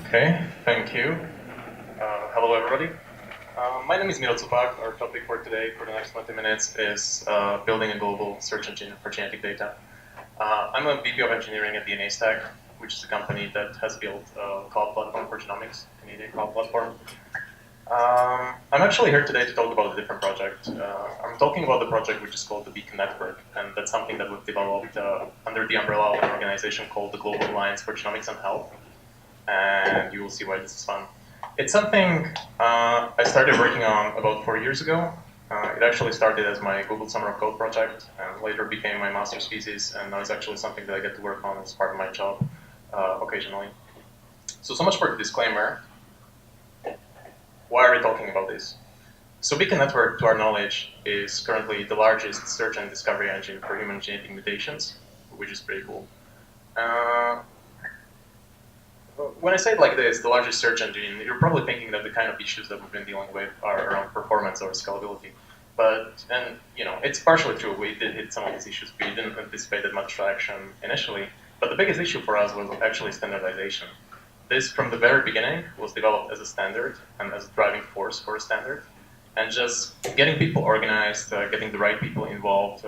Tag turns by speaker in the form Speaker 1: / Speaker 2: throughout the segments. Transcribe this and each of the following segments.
Speaker 1: Okay, thank you. Hello, everybody. My name is Miro. Our topic for today, for the next 20 minutes, is building a global search engine for genetic data. I'm a VP of engineering at DNAstack, which is a company that has built a cloud platform for genomics, Canadian cloud platform. I'm actually here today to talk about a different project. I'm talking about the project which is called the Beacon Network, and that's something that we've developed under the umbrella of an organization called the Global Alliance for Genomics and Health. And you will see why this is fun. It's something I started working on about 4 years ago. It actually started as my Google Summer of Code project, and later became my master's thesis, and now it's actually something that I get to work on as part of my job occasionally. So much for the disclaimer. Why are we talking about this? So Beacon Network, to our knowledge, is currently the largest search and discovery engine for human genetic mutations, which is pretty cool. When I say it like this, the largest search engine, you're probably thinking that the kind of issues that we've been dealing with are around performance or scalability. And it's partially true. We did hit some of these issues. We didn't anticipate that much traction initially. But the biggest issue for us was actually standardization. This, from the very beginning, was developed as a standard and as a driving force for a standard. And just getting people organized, getting the right people involved,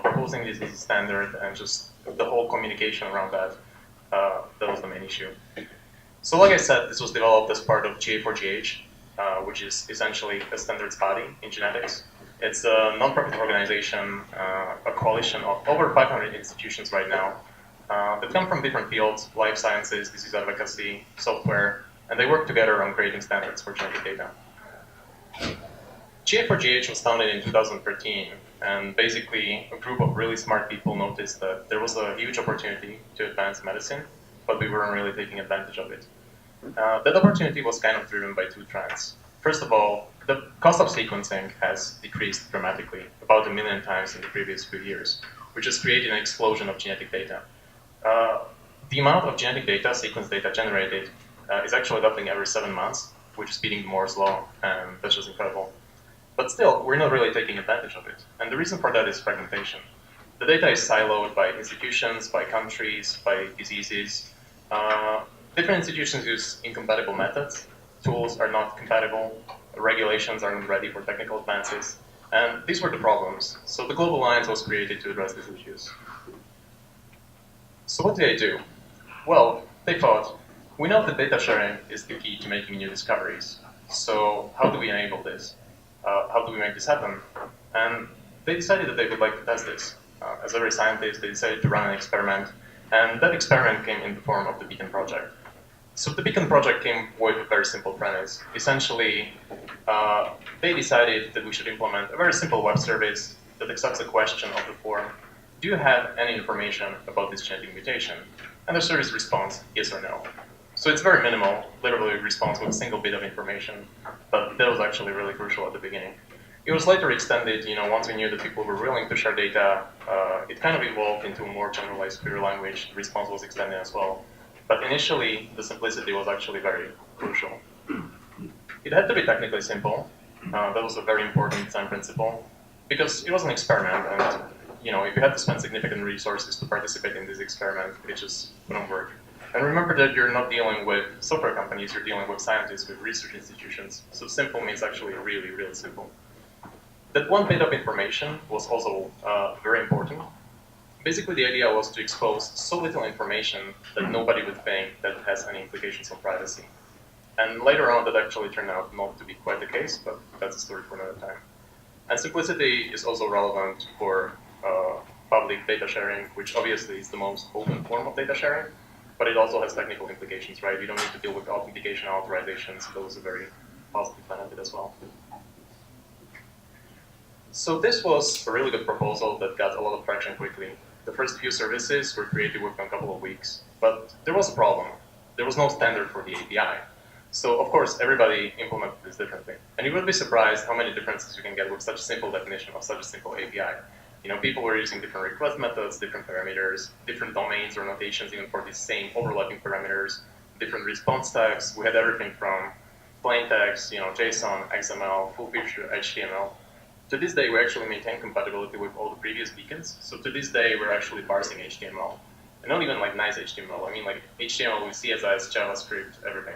Speaker 1: proposing this as a standard, and just the whole communication around that. That was the main issue. So like I said, this was developed as part of GA4GH, which is essentially a standards body in genetics. It's a non-profit organization, a coalition of over 500 institutions right now that come from different fields, life sciences, disease advocacy, software, and they work together on creating standards for genetic data. GA4GH was founded in 2013, and basically a group of really smart people noticed that there was a huge opportunity to advance medicine, but we weren't really taking advantage of it. That opportunity was kind of driven by two trends. First of all, the cost of sequencing has decreased dramatically, about 1 million times in the previous few years, which has created an explosion of genetic data. The amount of genetic data, sequence data generated, is actually doubling every 7 months, which is beating Moore's law, and that's just incredible. But still, we're not really taking advantage of it. And the reason for that is fragmentation. The data is siloed by institutions, by countries, by diseases. Different institutions use incompatible methods. Tools are not compatible. Regulations are not ready for technical advances. And these were the problems. So the Global Alliance was created to address these issues. So what did they do? Well, they thought, we know that data sharing is the key to making new discoveries. So how do we enable this? How do we make this happen? And they decided that they would like to test this. As every scientist, they decided to run an experiment, and that experiment came in the form of the Beacon project. So the Beacon project came with a very simple premise. Essentially, they decided that we should implement a very simple web service that accepts a question of the form, do you have any information about this genetic mutation? And the service responds, yes or no. So it's very minimal, literally responds with a single bit of information, but that was actually really crucial at the beginning. It was later extended, once we knew that people were willing to share data, it kind of evolved into a more generalized query language. The response was extended as well. But initially, the simplicity was actually very crucial. It had to be technically simple. That was a very important design principle, because it was an experiment, and if you had to spend significant resources to participate in this experiment, it just wouldn't work. And remember that you're not dealing with software companies, you're dealing with scientists, with research institutions. So simple means actually really, really simple. That one bit of information was also very important. Basically, the idea was to expose so little information that nobody would think that it has any implications on privacy. And later on, that actually turned out not to be quite the case, but that's a story for another time. And simplicity is also relevant for public data sharing, which obviously is the most open form of data sharing. But it also has technical implications, right? You don't need to deal with authentication authorizations. Those are very positive benefit as well. So this was a really good proposal that got a lot of traction quickly. The first few services were created within a couple of weeks, but there was a problem. There was no standard for the API. So of course, everybody implemented this differently. And you would be surprised how many differences you can get with such a simple definition of such a simple API. People were using different request methods, different parameters, different domains or notations even for the same overlapping parameters, different response tags. We had everything from plain text, JSON, XML, full-feature HTML. To this day, we actually maintain compatibility with all the previous beacons. So to this day, we're actually parsing HTML. And not even like nice HTML. I mean like HTML with CSS, JavaScript, everything.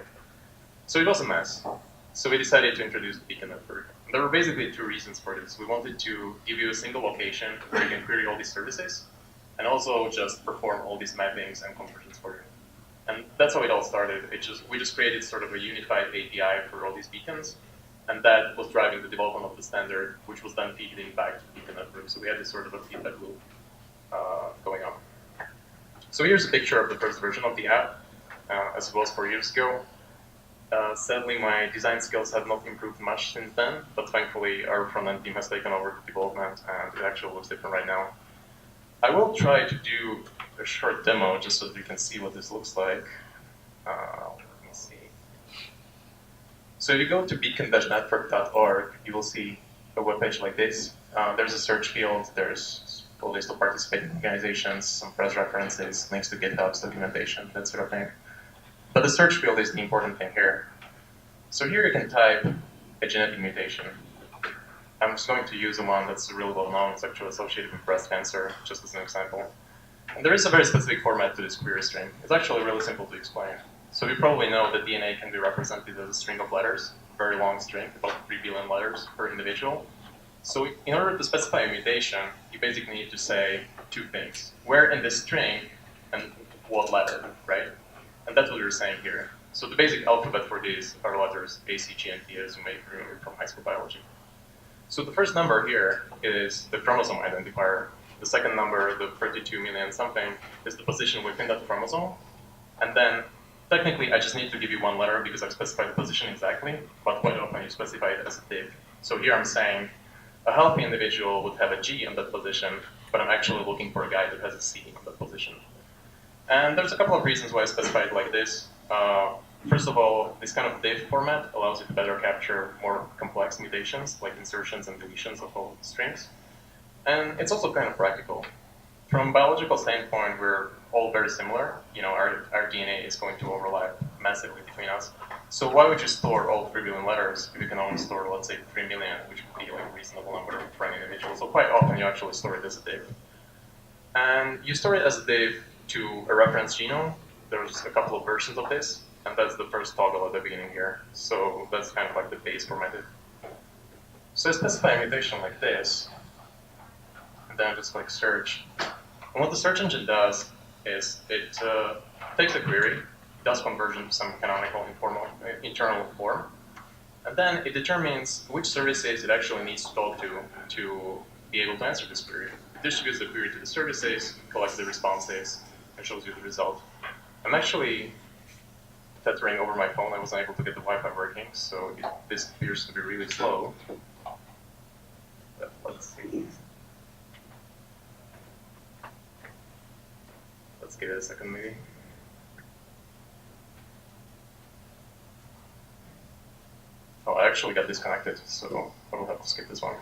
Speaker 1: So it was a mess. So we decided to introduce the beacon network. There were basically two reasons for this. We wanted to give you a single location where you can query all these services, and also just perform all these mappings and conversions for you. And that's how it all started. We just created sort of a unified API for all these beacons, and that was driving the development of the standard, which was then feeding back to the beacon network. So we had this sort of a feedback loop going on. So here's a picture of the first version of the app, as it was 4 years ago. Sadly, my design skills have not improved much since then, but thankfully our front-end team has taken over the development, and it actually looks different right now. I will try to do a short demo just so that you can see what this looks like. Let me see. So if you go to beacon-network.org, you will see a webpage like this. There's a search field, there's a list of participating organizations, some press references, links to GitHub's documentation, that sort of thing. But the search field is the important thing here. So here you can type a genetic mutation. I'm just going to use the one that's really well known. It's actually associated with breast cancer, just as an example. And there is a very specific format to this query string. It's actually really simple to explain. So you probably know that DNA can be represented as a string of letters, a very long string, about 3 billion letters per individual. So in order to specify a mutation, you basically need to say two things. Where in this string and what letter, right? And that's what we're saying here. So the basic alphabet for these are letters A, C, G, and T, as you may remember from high school biology. So the first number here is the chromosome identifier. The second number, the 32 million something, is the position within that chromosome. And then technically I just need to give you one letter because I've specified the position exactly, but quite often you specify it as a div. So here I'm saying a healthy individual would have a G on that position, but I'm actually looking for a guy that has a C on that position. And there's a couple of reasons why I specify it like this. First of all, this kind of div format allows you to better capture more complex mutations, like insertions and deletions of whole strings. And it's also kind of practical. From a biological standpoint, we're all very similar. You know, our DNA is going to overlap massively between us. So why would you store all 3 billion letters if you can only store, let's say, 3 million, which would be like a reasonable number for an individual? So quite often you actually store it as a div. And you store it as a div to a reference genome. There's a couple of versions of this, and that's the first toggle at the beginning here. So that's kind of like the base formatted. So I specify a mutation like this, and then I just click search. And what the search engine does is it takes a query, does conversion to some canonical internal form, and then it determines which services it actually needs to talk to be able to answer this query. It distributes the query to the services, collects the responses, and shows you the result. I'm actually tethering over my phone. I wasn't able to get the Wi-Fi working, so this appears to be really slow. But let's see. Let's give it a second, maybe. Oh, I actually got disconnected, so I will have to skip this one.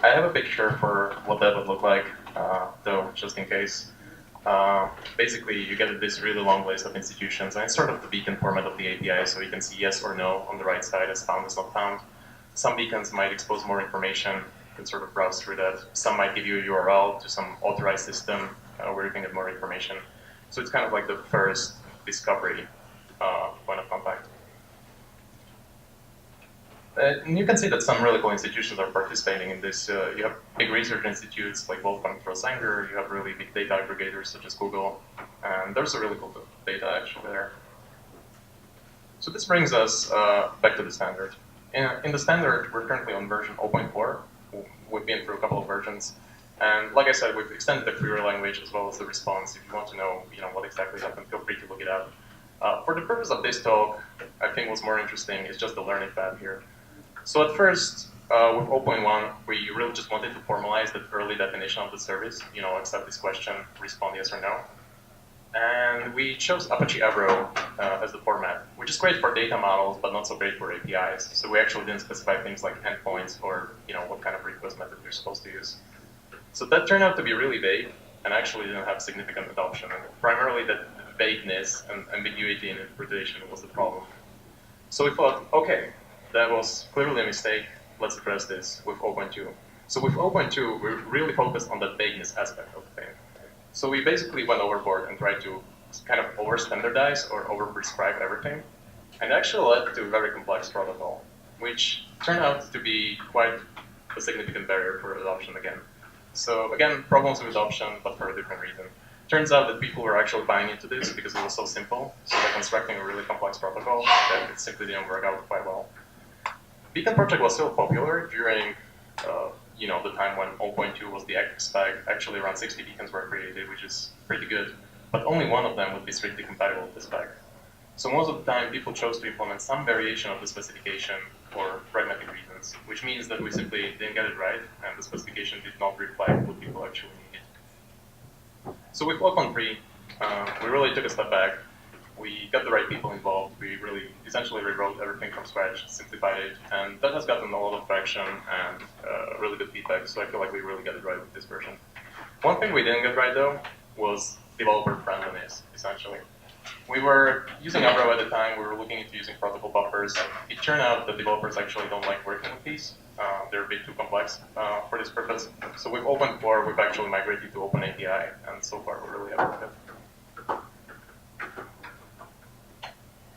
Speaker 1: I have a picture for what that would look like, though, just in case. Basically, you get this really long list of institutions, and it's sort of the beacon format of the API, so you can see yes or no on the right side as found, as not found. Some beacons might expose more information. You can sort of browse through that. Some might give you a URL to some authorized system where you can get more information. So it's kind of like the first discovery point of contact. And you can see that some really cool institutions are participating in this. You have big research institutes like Wolfgang Sanger, you have really big data aggregators such as Google, and there's a really cool data actually there. So this brings us back to the standard. In the standard, we're currently on version 0.4. We've been through a couple of versions. And like I said, we've extended the query language as well as the response. If you want to know, what exactly happened, feel free to look it up. For the purpose of this talk, I think what's more interesting is just the learning path here. So at first, with 0.1, we really just wanted to formalize that early definition of the service, accept this question, respond yes or no. And we chose Apache Avro as the format, which is great for data models, but not so great for APIs. So we actually didn't specify things like endpoints or what kind of request method you're supposed to use. So that turned out to be really vague and actually didn't have significant adoption. And primarily the vagueness and ambiguity in interpretation was the problem. So we thought, okay, that was clearly a mistake. Let's address this with 0.2. So with 0.2, we're really focused on the vagueness aspect of the thing. So we basically went overboard and tried to kind of over-standardize or over-prescribe everything, and actually led to a very complex protocol, which turned out to be quite a significant barrier for adoption again. So again, problems with adoption, but for a different reason. Turns out that people were actually buying into this because it was so simple, so they're constructing a really complex protocol that it simply didn't work out quite well. Beacon project was still popular during the time when 0.2 was the active spec. Actually, around 60 beacons were created, which is pretty good, but only one of them would be strictly compatible with the spec. So most of the time, people chose to implement some variation of the specification for pragmatic reasons, which means that we simply didn't get it right, and the specification did not reflect what people actually needed. So with Open 3, we really took a step back. We got the right people involved. We really essentially rewrote everything from scratch, simplified it, and that has gotten a lot of traction and really good feedback, so I feel like we really got it right with this version. One thing we didn't get right, though, was developer friendliness, essentially. We were using Avro at the time. We were looking into using protocol buffers. It turned out that developers actually don't like working with these. They're a bit too complex for this purpose. So with Open4, we've actually migrated to OpenAPI, and so far we're really happy with it.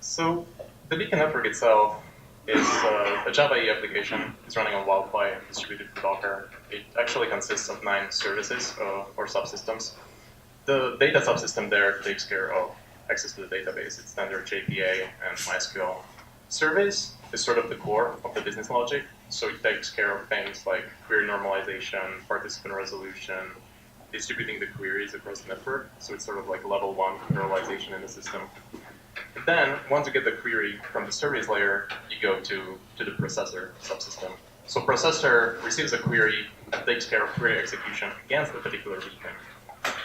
Speaker 1: So the Beacon network itself is a Java EE application. It's running on Wildfly and distributed to Docker. It actually consists of 9 services or subsystems. The data subsystem there takes care of access to the database. It's standard JPA and MySQL. Service is sort of the core of the business logic. So it takes care of things like query normalization, participant resolution, distributing the queries across the network. So it's sort of like level 1 parallelization in the system. And then, once you get the query from the service layer, you go to the processor subsystem. So processor receives a query and takes care of query execution against a particular beacon.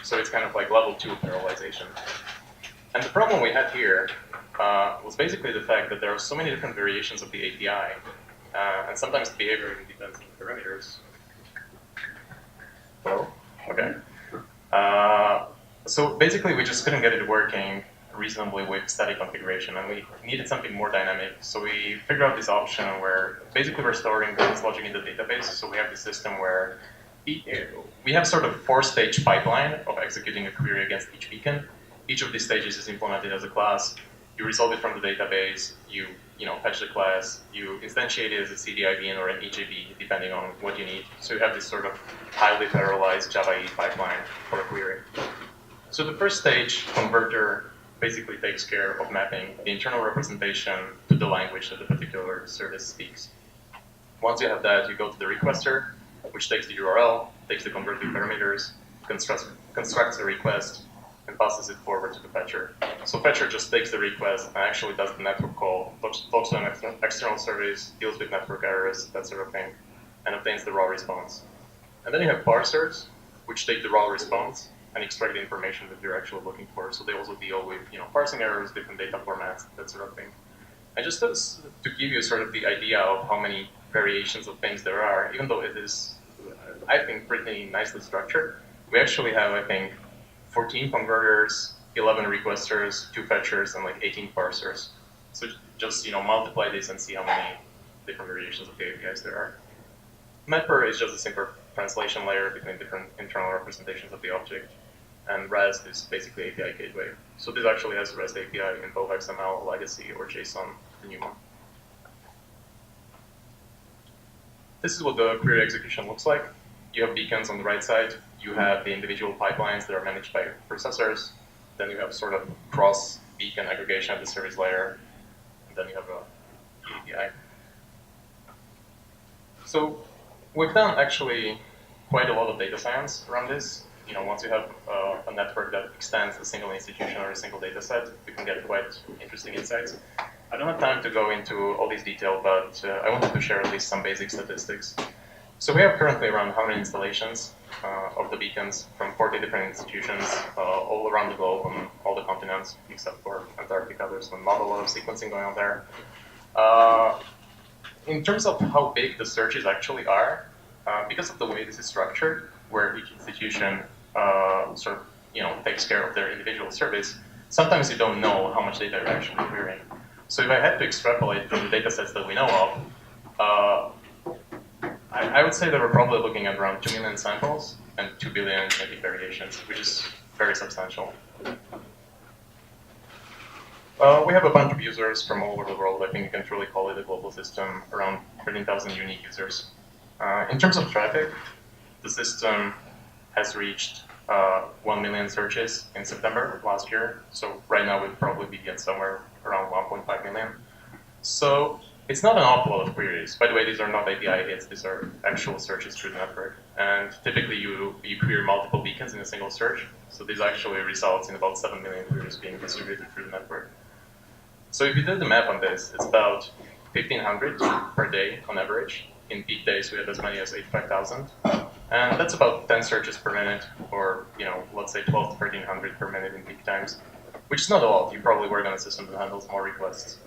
Speaker 1: So it's kind of like level 2 parallelization. And the problem we had here was basically the fact that there are so many different variations of the API, and sometimes the behavior even depends on the parameters. Well, okay. So basically, we just couldn't get it working reasonably with static configuration, and we needed something more dynamic. So we figured out this option where basically we're storing business logic in the database. So we have this system where we have sort of 4-stage pipeline of executing a query against each beacon. Each of these stages is implemented as a class. You resolve it from the database. You fetch the class. You instantiate it as a CDIBN or an EJB, depending on what you need. So you have this sort of highly parallelized Java EE pipeline for a query. So the first stage, converter, basically takes care of mapping the internal representation to the language that the particular service speaks. Once you have that, you go to the requester, which takes the URL, takes the converted parameters, constructs a request, and passes it forward to the fetcher. So fetcher just takes the request and actually does the network call, talks to an external service, deals with network errors, that sort of thing, and obtains the raw response. And then you have parsers, which take the raw response and extract the information that you're actually looking for. So they also deal with parsing errors, different data formats, that sort of thing. And just to give you sort of the idea of how many variations of things there are, even though it is, I think, pretty nicely structured, we actually have, I think, 14 converters, 11 requesters, 2 fetchers, and like 18 parsers. So just multiply this and see how many different variations of the APIs there are. Mapper is just a simple translation layer between different internal representations of the object. And REST is basically API gateway. So this actually has a REST API in both XML, legacy, or JSON, the new one. This is what the query execution looks like. You have beacons on the right side. You have the individual pipelines that are managed by processors. Then you have sort of cross-beacon aggregation at the service layer. And then you have an API. So we've done actually quite a lot of data science around this. Once you have a network that extends a single institution or a single data set, you can get quite interesting insights. I don't have time to go into all these details, but I wanted to share at least some basic statistics. So we have currently around 100 installations of the beacons from 40 different institutions all around the globe on all the continents, except for Antarctica. There's not a lot of sequencing going on there. In terms of how big the searches actually are, because of the way this is structured, where each institution sort of takes care of their individual service, sometimes you don't know how much data you're actually querying. So if I had to extrapolate from the data sets that we know of, I would say that we're probably looking at around 2 million samples and 2 billion genetic variations, which is very substantial. We have a bunch of users from all over the world. I think you can truly call it a global system, around 13,000 unique users. In terms of traffic, the system has reached 1 million searches in September last year. So right now we'd probably be at somewhere around 1.5 million. So it's not an awful lot of queries. By the way, these are not API hits. These are actual searches through the network. And typically you query multiple beacons in a single search. So this actually results in about 7 million queries being distributed through the network. So if you did the math on this, it's about 1,500 per day on average. In peak days, we have as many as 85,000. And that's about 10 searches per minute, or let's say 12 to 1,300 per minute in peak times, which is not a lot. You probably work on a system that handles more requests.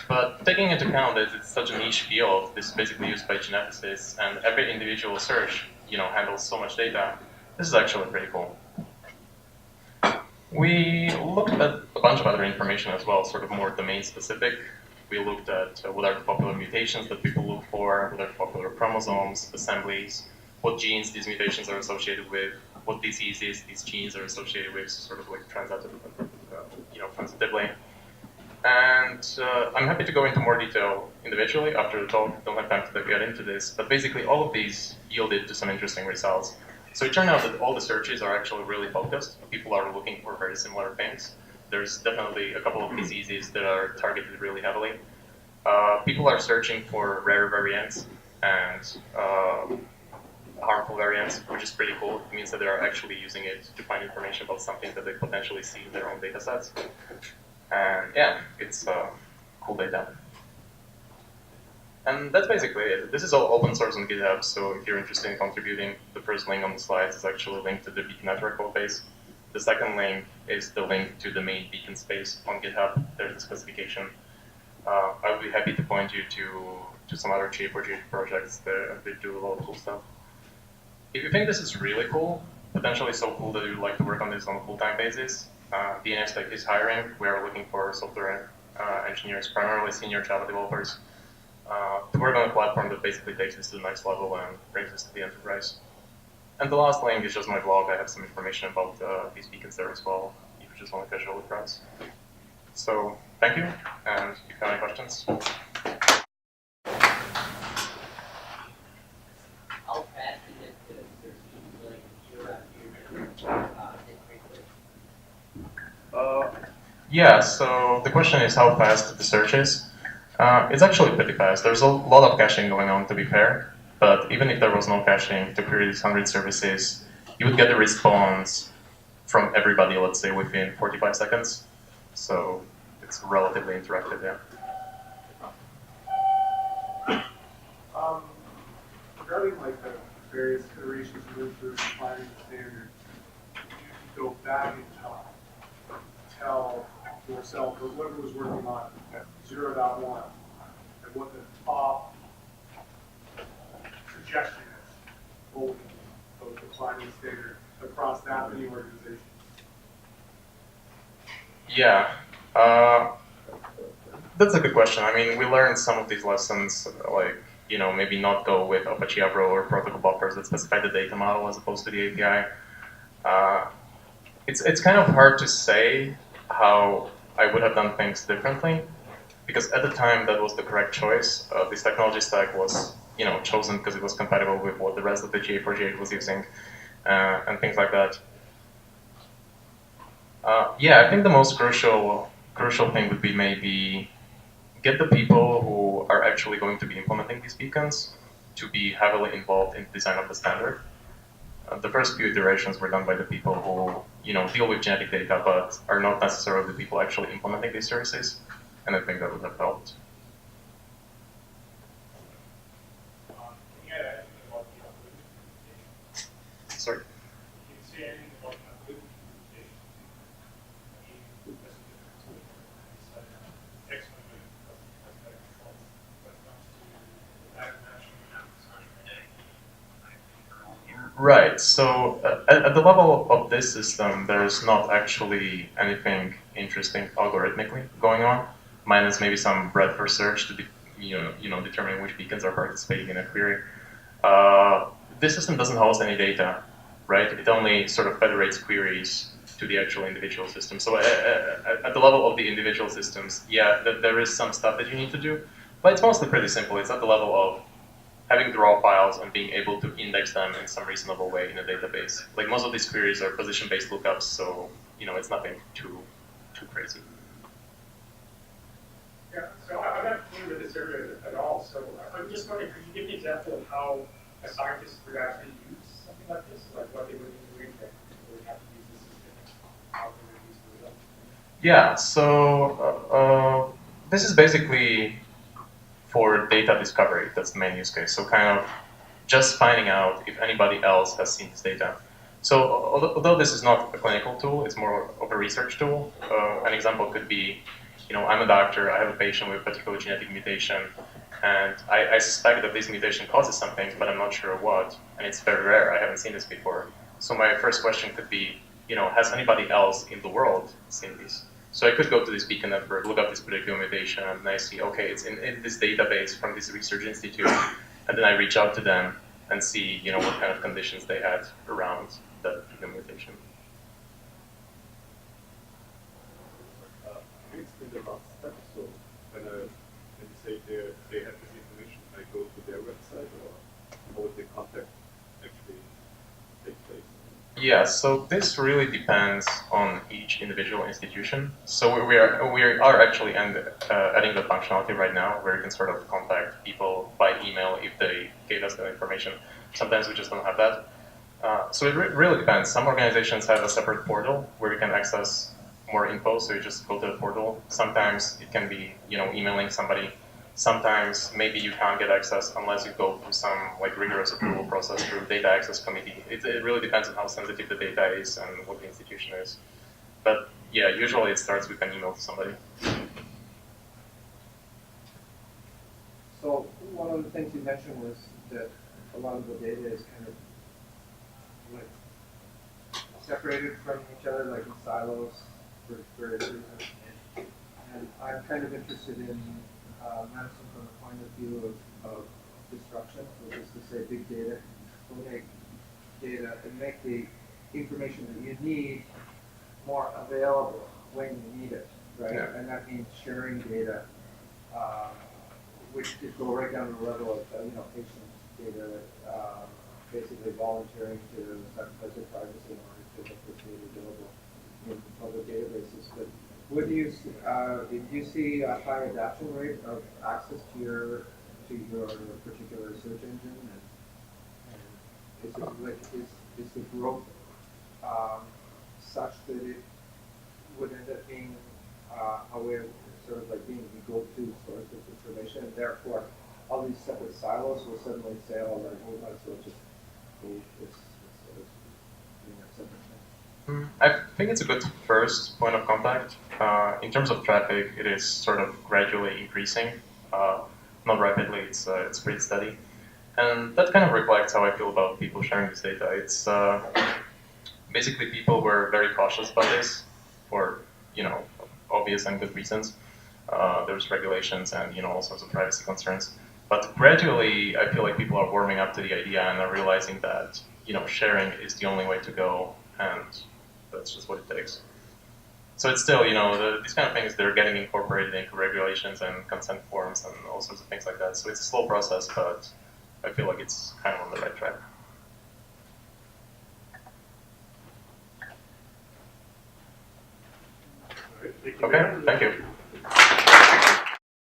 Speaker 1: But taking into account that it's such a niche field, this is basically used by geneticists, and every individual search handles so much data, this is actually pretty cool. We looked at a bunch of other information as well, sort of more domain-specific. We looked at what are the popular mutations that people look for, what are the popular chromosomes, assemblies, what genes these mutations are associated with, what diseases these genes are associated with, sort of like transitively. And I'm happy to go into more detail individually after the talk. Don't have time to get into this, but basically all of these yielded to some interesting results. So it turned out that all the searches are actually really focused. People are looking for very similar things. There's definitely a couple of diseases that are targeted really heavily. People are searching for rare variants and harmful variants, which is pretty cool. It means that they are actually using it to find information about something that they potentially see in their own data sets. And yeah, it's cool data. And that's basically it. This is all open source on GitHub, so if you're interested in contributing, the first link on the slides is actually linked to the Beacon network codebase. The second link is the link to the main Beacon space on GitHub. There's the specification. I would be happy to point you to some other GA4G projects that do a lot of cool stuff. If you think this is really cool, potentially so cool that you'd like to work on this on a full-time basis, DNAstack is hiring. We are looking for software engineers, primarily senior Java developers, to work on a platform that basically takes this to the next level and brings this to the enterprise. And the last link is just my blog. I have some information about these beacons there as well, if you just want to casually browse. So thank you, and if you have any questions.
Speaker 2: How fast is it to search like year after year?
Speaker 1: Yeah, so the question is how fast the search is. It's actually pretty fast. There's a lot of caching going on, to be fair. But even if there was no caching to query these 100 services, you would get a response from everybody, let's say, within 45 seconds. So it's relatively interactive, yeah.
Speaker 3: Regarding like the various iterations you went through defining the standard, you go back in time, tell yourself or whoever was working on 0.1 and what the top suggestion is of defining the standard across that many organizations.
Speaker 1: Yeah, that's a good question. I mean, we learned some of these lessons, like, maybe not go with Apache Avro or protocol buffers that specify the data model as opposed to the API. It's kind of hard to say how I would have done things differently, because at the time that was the correct choice. This technology stack was, chosen because it was compatible with what the rest of the GA4G was using, and things like that. Yeah, I think the most crucial thing would be maybe get the people who are actually going to be implementing these beacons to be heavily involved in the design of the standard. The first few iterations were done by the people who, deal with genetic data, but are not necessarily the people actually implementing these services, and I think that would have helped. Sorry? Right, so at the level of this system, there's not actually anything interesting algorithmically going on, minus maybe some breadth for search to determine which beacons are participating in a query. this system doesn't host any data, right? It only sort of federates queries to the actual individual system. So at the level of the individual systems, yeah, there is some stuff that you need to do, but it's mostly pretty simple. It's at the level of having the raw files and being able to index them in some reasonable way in a database. Like most of these queries are position-based lookups, so it's nothing too crazy.
Speaker 4: Yeah, so I'm not familiar with this area at all, so I'm just wondering, could you give me an example of how a scientist would actually use something like this? Like what they would be doing that they would have to use this system, how they would use the result?
Speaker 1: Yeah, so this is basically for data discovery. That's the main use case. So kind of just finding out if anybody else has seen this data. So although this is not a clinical tool, it's more of a research tool. An example could be, I'm a doctor, I have a patient with a particular genetic mutation, and I suspect that this mutation causes something, but I'm not sure what, and it's very rare, I haven't seen this before. So my first question could be, has anybody else in the world seen this? So I could go to this beacon network, look up this particular mutation, and I see, okay, it's in this database from this research institute, and then I reach out to them and see, what kind of conditions they had around that particular mutation.
Speaker 5: It's in the last step, so when you say they have this information, I go to their website, or how would the contact actually take place?
Speaker 1: Yeah, so this really depends on each individual institution. So we are actually adding the functionality right now where you can sort of contact people by email if they gave us that information. Sometimes we just don't have that. So it really depends. Some organizations have a separate portal where you can access more info, so you just go to the portal. Sometimes it can be, emailing somebody. Sometimes maybe you can't get access unless you go through some rigorous approval process through data access committee. It really depends on how sensitive the data is and what the institution is. But yeah, usually it starts with an email to somebody.
Speaker 6: So one of the things you mentioned was that a lot of the data is kind of separated from each other, like in silos for various reasons. And I'm kind of interested in medicine from the point of view of disruption, which is to say big data will make data and make the information that you need more available when you need it, right?
Speaker 1: Yeah.
Speaker 6: And that means sharing data, which could go right down to the level of patient data, basically volunteering to sacrifice their privacy in order to get this data available in public databases. But what do you see a high adoption rate of access to your particular search engine? And is the growth such that it would end up being a way of sort of like being the go-to source of information, and therefore all these separate silos will suddenly say, oh, like, well, that's what just go this sort of separate thing.
Speaker 1: I think it's a good first point of contact. In terms of traffic, it is sort of gradually increasing. Not rapidly, it's pretty steady. And that kind of reflects how I feel about people sharing this data. It's basically people were very cautious about this for, obvious and good reasons. There's regulations and, all sorts of privacy concerns. But gradually, I feel like people are warming up to the idea and are realizing that, sharing is the only way to go, and that's just what it takes. So it's still, these kind of things, they're getting incorporated into regulations and consent forms and all sorts of things like that. So it's a slow process, but I feel like it's kind of on the right track.
Speaker 5: All right, thank you.
Speaker 1: Okay, thank you.